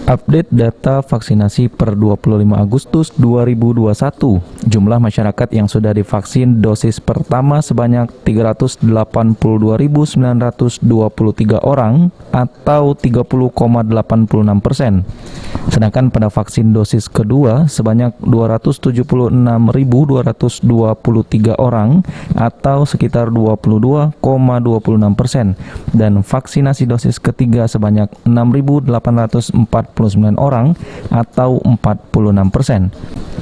Update data vaksinasi per 25 Agustus 2021. Jumlah masyarakat yang sudah divaksin dosis pertama sebanyak 382.923 orang atau 30,86%. Sedangkan pada vaksin dosis kedua sebanyak 276.223 orang atau sekitar 22,26%. Dan vaksinasi dosis ketiga sebanyak 6.849 orang atau 46%.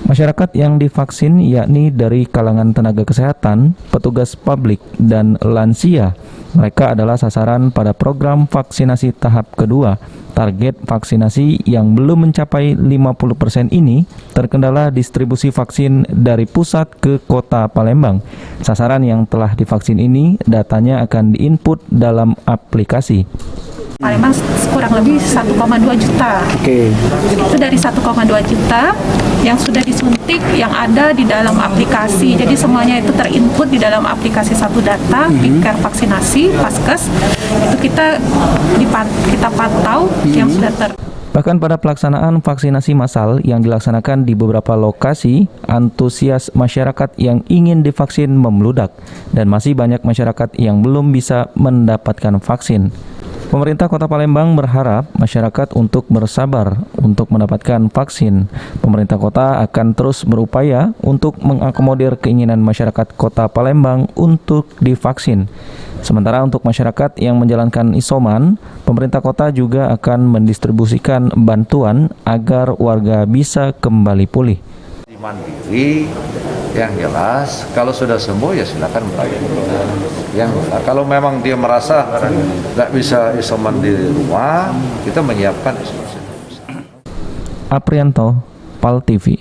Masyarakat yang divaksin yakni dari kalangan tenaga kesehatan, petugas publik, dan lansia. Mereka adalah sasaran pada program vaksinasi tahap kedua. Target vaksinasi yang belum mencapai 50% ini terkendala distribusi vaksin dari pusat ke kota Palembang. Sasaran yang telah divaksin ini datanya akan diinput dalam aplikasi. Palembang kurang lebih 1,2 juta. Itu dari 1,2 juta yang sudah disuntik yang ada di dalam aplikasi. Jadi semuanya itu terinput di dalam aplikasi satu data, Piker vaksinasi, Paskes. Itu kita pantau yang sudah Bahkan pada pelaksanaan vaksinasi massal yang dilaksanakan di beberapa lokasi, antusias masyarakat yang ingin divaksin membludak dan masih banyak masyarakat yang belum bisa mendapatkan vaksin. Pemerintah Kota Palembang berharap masyarakat untuk bersabar untuk mendapatkan vaksin. Pemerintah kota akan terus berupaya untuk mengakomodir keinginan masyarakat Kota Palembang untuk divaksin. Sementara untuk masyarakat yang menjalankan isoman, pemerintah kota juga akan mendistribusikan bantuan agar warga bisa kembali pulih. Mandiri, yang jelas kalau sudah sembuh ya silakan melayani. Kalau memang dia merasa nggak bisa isoman di rumah, kita menyiapkan isolasi. Aprianto, PAL TV.